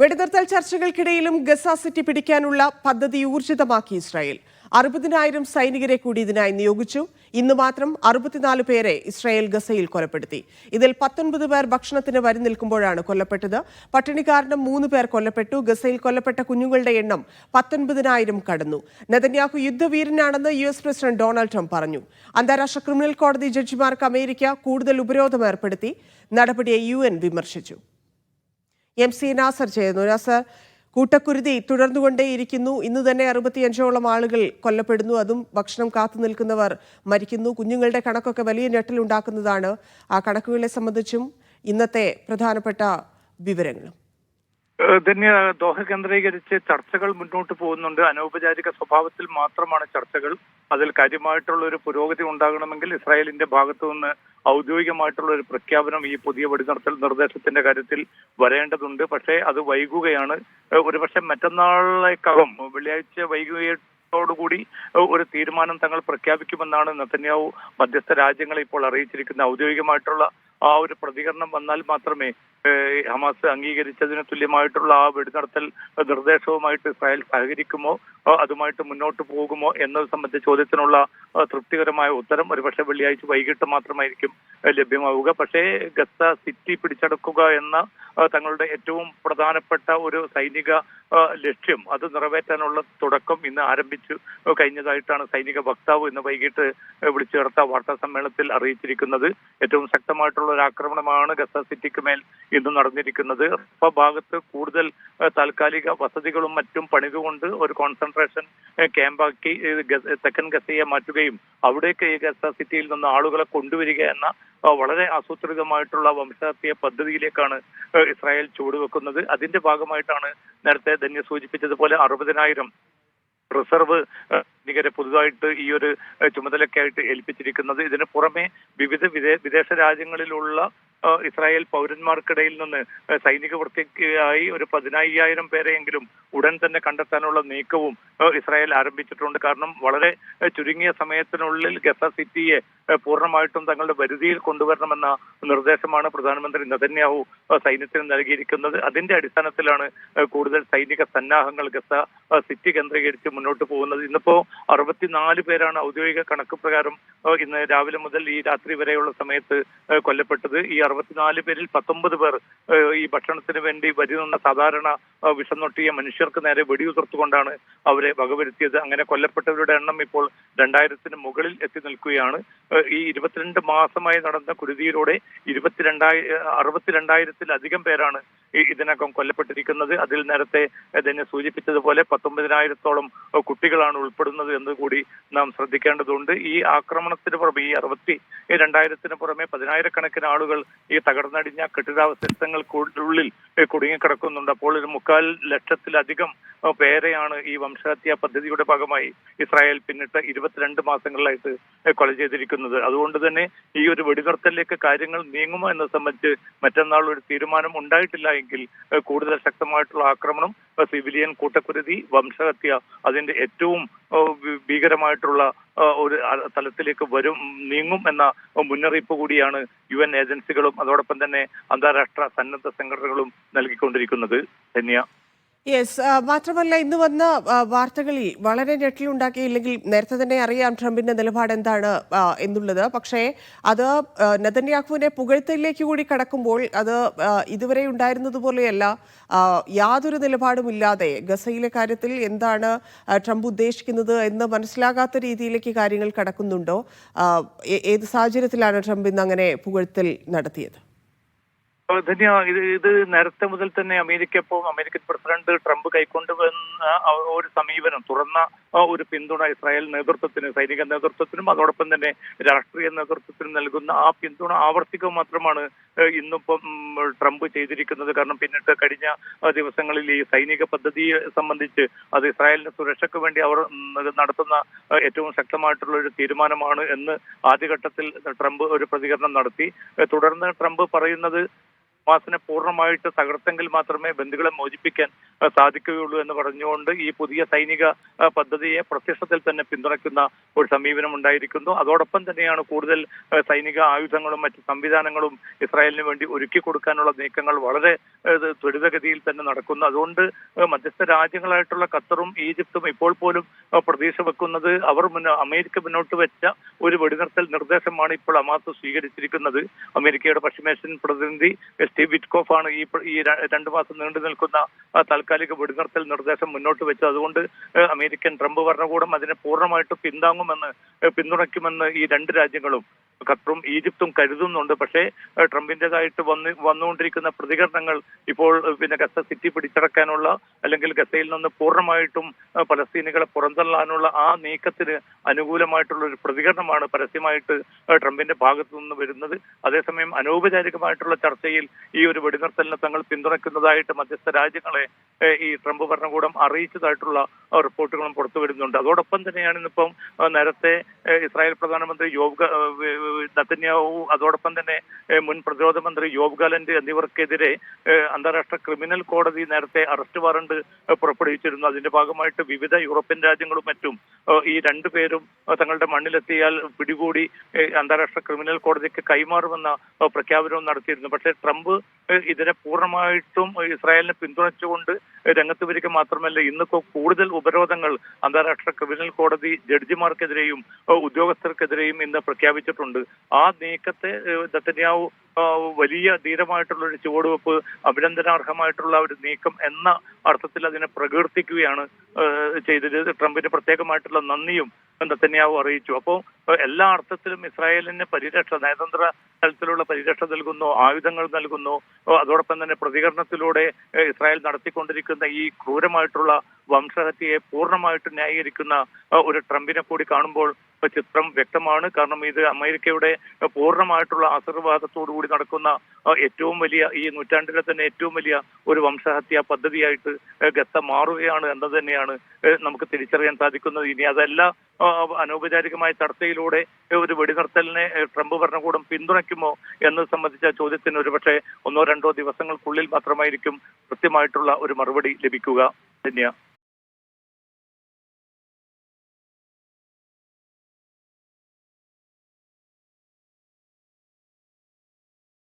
വെടിനിർത്തൽ ചർച്ചകൾക്കിടയിലും Gaza city പിടിക്കാനുള്ള പദ്ധതി ഊർജിതമാക്കി ഇസ്രായേൽ. 60,000 സൈനികരെ കൂടി ഇതിനായി നിയോഗിച്ചു. ഇന്ന് മാത്രം 64 പേരെ ഇസ്രായേൽ ഗസയിൽ കൊലപ്പെടുത്തി. ഇതിൽ 19 പേർ ഭക്ഷണത്തിന് വരി നിൽക്കുമ്പോഴാണ് കൊല്ലപ്പെട്ടത്. പട്ടിണി കാരണം 3 പേർ കൊല്ലപ്പെട്ടു. ഗസയിൽ കൊല്ലപ്പെട്ട കുഞ്ഞുങ്ങളുടെ എണ്ണം 19,000 കടന്നു. നെതന്യാഹു യുദ്ധവീരനാണെന്ന് US പ്രസിഡന്റ് ഡൊണാൾഡ് ട്രംപ് പറഞ്ഞു. അന്താരാഷ്ട്ര ക്രിമിനൽ കോടതി ജഡ്ജിമാർക്ക് അമേരിക്ക കൂടുതൽ ഉപരോധം ഏർപ്പെടുത്തി. നടപടിയെ UN വിമർശിച്ചു. MC നാസർ ചെയ്യുന്നു. നാസർ, കൂട്ടക്കുരുതി തുടർന്നുകൊണ്ടേയിരിക്കുന്നു. ഇന്ന് തന്നെ 65ഓളം ആളുകൾ കൊല്ലപ്പെടുന്നു. അതും ഭക്ഷണം കാത്തു നിൽക്കുന്നവർ മരിക്കുന്നു. കുഞ്ഞുങ്ങളുടെ കണക്കൊക്കെ വലിയ ഞെട്ടലുണ്ടാക്കുന്നതാണ്. ആ കണക്കുകളെ സംബന്ധിച്ചും ഇന്നത്തെ പ്രധാനപ്പെട്ട വിവരങ്ങളും. ദോഹ കേന്ദ്രീകരിച്ച് ചർച്ചകൾ മുന്നോട്ട് പോകുന്നുണ്ട്. അനൗപചാരിക സ്വഭാവത്തിൽ മാത്രമാണ് ചർച്ചകൾ. അതിൽ കാര്യമായിട്ടുള്ള ഒരു പുരോഗതി ഉണ്ടാകണമെങ്കിൽ ഇസ്രായേലിന്റെ ഭാഗത്തു നിന്ന് ഔദ്യോഗികമായിട്ടുള്ള ഒരു പ്രഖ്യാപനം ഈ പുതിയ വെടിനിർത്തൽ നിർദ്ദേശത്തിന്റെ കാര്യത്തിൽ വരേണ്ടതുണ്ട്. പക്ഷേ അത് വൈകുകയാണ്. ഒരുപക്ഷെ മറ്റന്നാളേക്കകം വെള്ളിയാഴ്ച വൈകുകയോടുകൂടി ഒരു തീരുമാനം തങ്ങൾ പ്രഖ്യാപിക്കുമെന്നാണ് നെതന്യാഹു മധ്യസ്ഥ രാജ്യങ്ങളെ ഇപ്പോൾ അറിയിച്ചിരിക്കുന്നത്. ഔദ്യോഗികമായിട്ടുള്ള ആ ഒരു പ്രതികരണം വന്നാൽ മാത്രമേ ഹമാസ് അംഗീകരിച്ചതിന് തുല്യമായിട്ടുള്ള ആ വെടിനിർത്തൽ നിർദ്ദേശവുമായിട്ട് ഇസ്രായേൽ സഹകരിക്കുമോ അതുമായിട്ട് മുന്നോട്ട് പോകുമോ എന്നത് സംബന്ധിച്ച ചോദ്യത്തിനുള്ള തൃപ്തികരമായ ഉത്തരം ഒരുപക്ഷെ വെള്ളിയാഴ്ച വൈകിട്ട് മാത്രമായിരിക്കും ലഭ്യമാവുക. പക്ഷേ ഗസ സിറ്റി പിടിച്ചെടുക്കുക എന്ന തങ്ങളുടെ ഏറ്റവും പ്രധാനപ്പെട്ട ഒരു സൈനിക ലക്ഷ്യം അത് നിറവേറ്റാനുള്ള തുടക്കം ഇന്ന് ആരംഭിച്ചു കഴിഞ്ഞതായിട്ടാണ് സൈനിക വക്താവ് ഇന്ന് വൈകിട്ട് വിളിച്ചു ചേർത്ത വാർത്താ സമ്മേളനത്തിൽ അറിയിച്ചിരിക്കുന്നത്. ഏറ്റവും ശക്തമായിട്ടുള്ള ഒരു ആക്രമണമാണ് ഗസ സിറ്റിക്ക് മേൽ ഇന്ന് നടന്നിരിക്കുന്നത്. ഭാഗത്ത് കൂടുതൽ താൽക്കാലിക വസതികളും മറ്റും പണിതുകൊണ്ട് ഒരു കോൺസെൻട്രേഷൻ ക്യാമ്പാക്കി തെക്കൻ ഗസയെ മാറ്റുകയും അവിടേക്ക് ഈ ഗസ സിറ്റിയിൽ നിന്ന് ആളുകളെ കൊണ്ടുവരിക എന്ന വളരെ ആസൂത്രിതമായിട്ടുള്ള വംശഹത്യ പദ്ധതിയിലേക്കാണ് ഇസ്രായേൽ ചുവടുവെക്കുന്നത്. അതിന്റെ ഭാഗമായിട്ടാണ് നേരത്തെ ധന്യ സൂചിപ്പിച്ചതുപോലെ 60,000 റിസർവ് സൈനികരെ പുതുതായിട്ട് ഈ ഒരു ചുമതലയ്ക്കായിട്ട് ഏൽപ്പിച്ചിരിക്കുന്നത്. ഇതിന് പുറമെ വിവിധ വിദേശ രാജ്യങ്ങളിലുള്ള ഇസ്രായേൽ പൗരന്മാർക്കിടയിൽ നിന്ന് സൈനിക വൃത്തിക്കായി ഒരു 15,000 പേരെയെങ്കിലും ഉടൻ തന്നെ കണ്ടെത്താനുള്ള നീക്കവും ഇസ്രായേൽ ആരംഭിച്ചിട്ടുണ്ട്. കാരണം വളരെ ചുരുങ്ങിയ സമയത്തിനുള്ളിൽ ഗസ സിറ്റിയെ പൂർണ്ണമായിട്ടും തങ്ങളുടെ പരിധിയിൽ കൊണ്ടുവരണമെന്ന നിർദ്ദേശമാണ് പ്രധാനമന്ത്രി നെതന്യാഹു സൈന്യത്തിന് നൽകിയിരിക്കുന്നത്. അതിന്റെ അടിസ്ഥാനത്തിലാണ് കൂടുതൽ സൈനിക സന്നാഹങ്ങൾ ഗസ സിറ്റി കേന്ദ്രീകരിച്ച് മുന്നോട്ട് പോകുന്നത്. ഇന്നിപ്പോ 64 പേരാണ് ഔദ്യോഗിക കണക്ക് പ്രകാരം ഇന്ന് രാവിലെ മുതൽ ഈ രാത്രി വരെയുള്ള സമയത്ത് കൊല്ലപ്പെട്ടത്. ഈ 64 പേരിൽ 19 പേർ ഈ ഭക്ഷണത്തിന് വേണ്ടി വരി നിന്ന സാധാരണ വിഷന്നൊട്ടിയ മനുഷ്യർക്ക് നേരെ വെടിയുതിർത്തുകൊണ്ടാണ് അവരെ വകവരുത്തിയത്. അങ്ങനെ കൊല്ലപ്പെട്ടവരുടെ എണ്ണം ഇപ്പോൾ 2000-ന് മുകളിൽ എത്തി നിൽക്കുകയാണ്. ഈ 22 മാസമായി നടന്ന കുരുതിയിലൂടെ 62,000-ത്തിലധികം പേരാണ് ഇതിനകം കൊല്ലപ്പെട്ടിരിക്കുന്നത്. അതിൽ നേരത്തെ തന്നെ സൂചിപ്പിച്ചതുപോലെ 19,000-ത്തോളം കുട്ടികളാണ് ഉൾപ്പെടുന്നത് എന്ന് കൂടി നാം ശ്രദ്ധിക്കേണ്ടതുണ്ട്. ഈ ആക്രമണത്തിന് പുറമെ ഈ 62,000-ത്തിന് പുറമെ 10,000-കണക്കിന് ആളുകൾ ഈ തകർന്നടിഞ്ഞ കെട്ടിടാവശിഷ്ടങ്ങൾക്കുള്ളിൽ കുടുങ്ങിക്കിടക്കുന്നുണ്ട്. അപ്പോൾ ഒരു 3,50,000-ലധികം പേരെയാണ് ഈ വംശഹത്യാ പദ്ധതിയുടെ ഭാഗമായി ഇസ്രായേൽ പിന്നിട്ട് 22 മാസങ്ങളിലായിട്ട് കൊല ചെയ്തിരിക്കുന്നത്. അതുകൊണ്ട് തന്നെ ഈ ഒരു വെടിനിർത്തലിലേക്ക് കാര്യങ്ങൾ നീങ്ങുമോ എന്നത് സംബന്ധിച്ച് മറ്റന്നാൾ ഒരു തീരുമാനം ഉണ്ടായിട്ടില്ല എങ്കിൽ കൂടുതൽ ശക്തമായിട്ടുള്ള ആക്രമണം, സിവിലിയൻ കൂട്ടക്കുരുതി, വംശഹത്യ അതിന്റെ ഏറ്റവും ഭീകരമായിട്ടുള്ള ഒരു തലത്തിലേക്ക് നീങ്ങും എന്ന മുന്നറിയിപ്പ് കൂടിയാണ് UN ഏജൻസികളും അതോടൊപ്പം തന്നെ അന്താരാഷ്ട്ര സന്നദ്ധ സംഘടനകളും നൽകിക്കൊണ്ടിരിക്കുന്നത്. ധന്യ. മാത്രമല്ല ഇന്ന് വന്ന വാർത്തകളിൽ വളരെ ഞെട്ടലുണ്ടാക്കിയില്ലെങ്കിൽ നേരത്തെ തന്നെ അറിയാം ട്രംപിന്റെ നിലപാട് എന്താണ് എന്നുള്ളത്. പക്ഷേ അത് നെതന്യാഹുവിന്റെ പുകഴ്ത്തലിലേക്ക് കൂടി കടക്കുമ്പോൾ അത് ഇതുവരെ ഉണ്ടായിരുന്നതുപോലെയല്ല. യാതൊരു നിലപാടുമില്ലാതെ ഗസയിലെ കാര്യത്തിൽ എന്താണ് ട്രംപ് ഉദ്ദേശിക്കുന്നത് എന്ന് മനസ്സിലാകാത്ത രീതിയിലേക്ക് കാര്യങ്ങൾ കടക്കുന്നുണ്ടോ? ഏത് സാഹചര്യത്തിലാണ് ട്രംപ് ഇന്ന് അങ്ങനെ പുകഴ്ത്തൽ നടത്തിയത്? ധന്യ, ഇത് നേരത്തെ മുതൽ തന്നെ അമേരിക്കൻ പ്രസിഡന്റ് ട്രംപ് കൈക്കൊണ്ടുവന്ന ഒരു സമീപനം, തുറന്ന ഒരു പിന്തുണ ഇസ്രായേൽ നേതൃത്വത്തിന്, സൈനിക നേതൃത്വത്തിനും അതോടൊപ്പം തന്നെ രാഷ്ട്രീയ നേതൃത്വത്തിനും നൽകുന്ന ആ പിന്തുണ ആവർത്തിക്കുക മാത്രമാണ് ഇന്നിപ്പം ട്രംപ് ചെയ്തിരിക്കുന്നത്. കാരണം പിന്നിട്ട് കഴിഞ്ഞ ദിവസങ്ങളിൽ ഈ സൈനിക പദ്ധതിയെ സംബന്ധിച്ച് അത് ഇസ്രായേലിന്റെ സുരക്ഷയ്ക്ക് വേണ്ടി അവർ നടത്തുന്ന ഏറ്റവും ശക്തമായിട്ടുള്ള ഒരു തീരുമാനമാണ് എന്ന് ആദ്യഘട്ടത്തിൽ ട്രംപ് ഒരു പ്രതികരണം നടത്തി. തുടർന്ന് ട്രംപ് പറയുന്നത് ഹമാസിനെ പൂർണ്ണമായിട്ട് തകർത്തെങ്കിൽ മാത്രമേ ബന്ദികളെ മോചിപ്പിക്കാൻ സാധിക്കുകയുള്ളൂ എന്ന് പറഞ്ഞുകൊണ്ട് ഈ പുതിയ സൈനിക പദ്ധതിയെ പ്രത്യക്ഷത്തിൽ തന്നെ പിന്തുണയ്ക്കുന്ന ഒരു സമീപനം ഉണ്ടായിരിക്കുന്നു. അതോടൊപ്പം തന്നെയാണ് കൂടുതൽ സൈനിക ആയുധങ്ങളും മറ്റ് സംവിധാനങ്ങളും ഇസ്രായേലിന് വേണ്ടി ഒരുക്കി കൊടുക്കാനുള്ള നീക്കങ്ങൾ വളരെ ത്വരിതഗതിയിൽ തന്നെ നടക്കുന്നു. അതുകൊണ്ട് മധ്യസ്ഥ രാജ്യങ്ങളായിട്ടുള്ള ഖത്തറും ഈജിപ്തും ഇപ്പോൾ പോലും പ്രതീക്ഷ വെക്കുന്നത് അമേരിക്ക മുന്നോട്ട് വെച്ച ഒരു വെടിനിർത്തൽ നിർദ്ദേശമാണ് ഇപ്പോൾ ഹമാസ് സ്വീകരിച്ചിരിക്കുന്നത്. അമേരിക്കയുടെ പശ്ചിമേഷ്യൻ പ്രതിനിധി സ്റ്റീവ് വിറ്റ്കോഫ് ആണ് ഈ 2 മാസം നീണ്ടു നിൽക്കുന്ന താൽക്കാലിക വെടിനിർത്തൽ നിർദ്ദേശം മുന്നോട്ട് വെച്ചത്. അതുകൊണ്ട് അമേരിക്കൻ ട്രംപ് ഭരണകൂടം അതിനെ പൂർണ്ണമായിട്ട് പിന്തുണയ്ക്കുമെന്ന് ഈ 2 രാജ്യങ്ങളും ഖത്തറും ഈജിപ്തും കരുതുന്നുണ്ട്. പക്ഷേ ട്രംപിന്റേതായിട്ട് വന്നുകൊണ്ടിരിക്കുന്ന പ്രതികരണങ്ങൾ ഇപ്പോൾ ഗസ സിറ്റി പിടിച്ചടക്കാനുള്ള അല്ലെങ്കിൽ ഗസയിൽ നിന്ന് പൂർണ്ണമായിട്ടും പലസ്തീനികളെ പുറന്തള്ളാനുള്ള ആ നീക്കത്തിന് അനുകൂലമായിട്ടുള്ള ഒരു പ്രതികരണമാണ് പരസ്യമായിട്ട് ട്രംപിന്റെ ഭാഗത്തു നിന്ന് വരുന്നത്. അതേസമയം അനൗപചാരികമായിട്ടുള്ള ചർച്ചയിൽ ഈ ഒരു വെടിനിർത്തലിനെ തങ്ങൾ പിന്തുണയ്ക്കുന്നതായിട്ട് മധ്യസ്ഥ രാജ്യങ്ങളെ ഈ ട്രംപ് ഭരണകൂടം അറിയിച്ചതായിട്ടുള്ള റിപ്പോർട്ടുകളും പുറത്തു വരുന്നുണ്ട്. അതോടൊപ്പം തന്നെയാണ് ഇന്നിപ്പം നേരത്തെ ഇസ്രായേൽ പ്രധാനമന്ത്രി നെതന്യാഹു അതോടൊപ്പം തന്നെ മുൻ പ്രതിരോധ മന്ത്രി യോവ് ഗാലന്റ് എന്നിവർക്കെതിരെ അന്താരാഷ്ട്ര ക്രിമിനൽ കോടതി നേരത്തെ അറസ്റ്റ് വാറണ്ട് പുറപ്പെടുവിച്ചിരുന്നു. അതിന്റെ ഭാഗമായിട്ട് വിവിധ യൂറോപ്യൻ രാജ്യങ്ങളും മറ്റും ഈ 2 പേരും തങ്ങളുടെ മണ്ണിലെത്തിയാൽ പിടികൂടി അന്താരാഷ്ട്ര ക്രിമിനൽ കോടതിക്ക് കൈമാറുമെന്ന പ്രഖ്യാപനവും നടത്തിയിരുന്നു. പക്ഷേ ട്രംപ് ഇതിനെ പൂർണ്ണമായിട്ടും ഇസ്രായേലിനെ പിന്തുണച്ചുകൊണ്ട് രംഗത്ത് വരിക മാത്രമല്ല, ഇന്ന് കൂടുതൽ ഉപരോധങ്ങൾ അന്താരാഷ്ട്ര ക്രിമിനൽ കോടതി ജഡ്ജിമാർക്കെതിരെയും ഉദ്യോഗസ്ഥർക്കെതിരെയും ഇന്ന് പ്രഖ്യാപിച്ചിട്ടുണ്ട്. ആ നീക്കത്തെ നെതന്യാഹു വലിയ ധീരമായിട്ടുള്ള ഒരു ചുവടുവെപ്പ്, അഭിനന്ദനാർഹമായിട്ടുള്ള ഒരു നീക്കം എന്ന അർത്ഥത്തിൽ അതിനെ പ്രകീർത്തിക്കുകയാണ് ചെയ്തത്. ട്രംപിന് പ്രത്യേകമായിട്ടുള്ള നന്ദിയും നെതന്യാഹു അറിയിച്ചു. അപ്പോൾ എല്ലാ അർത്ഥത്തിലും ഇസ്രായേലിന് പരിരക്ഷ, നയതന്ത്ര തലത്തിലുള്ള പരിരക്ഷ നൽകുന്നു, ആയുധങ്ങൾ നൽകുന്നു. അതോടൊപ്പം തന്നെ പ്രതികരണത്തിലൂടെ ഇസ്രായേൽ നടത്തിക്കൊണ്ടിരിക്കുന്ന ഈ ക്രൂരമായിട്ടുള്ള വംശഹത്യയെ പൂർണ്ണമായിട്ട് ന്യായീകരിക്കുന്ന ഒരു ട്രംപിനെ കൂടി കാണുമ്പോൾ ചിത്രം വ്യക്തമാണ്. കാരണം ഇത് അമേരിക്കയുടെ പൂർണ്ണമായിട്ടുള്ള ആശീർവാദത്തോടുകൂടി നടക്കുന്ന ഏറ്റവും വലിയ, ഈ നൂറ്റാണ്ടിലെ തന്നെ ഏറ്റവും വലിയ ഒരു വംശഹത്യാ പദ്ധതിയായിട്ട് ഗസ മാറുകയാണ് എന്നത് തന്നെയാണ് നമുക്ക് തിരിച്ചറിയാൻ സാധിക്കുന്നത്. ഇനി അതല്ല അനൗപചാരികമായ ചർച്ചയിലൂടെ ഒരു വെടിനിർത്തലിനെ ട്രംപ് ഭരണകൂടം പിന്തുണയ്ക്കുമോ എന്നത് സംബന്ധിച്ച ചോദ്യത്തിന് ഒരുപക്ഷെ 1-2 ദിവസങ്ങൾക്കുള്ളിൽ മാത്രമായിരിക്കും കൃത്യമായിട്ടുള്ള ഒരു മറുപടി ലഭിക്കുക. ധന്യ.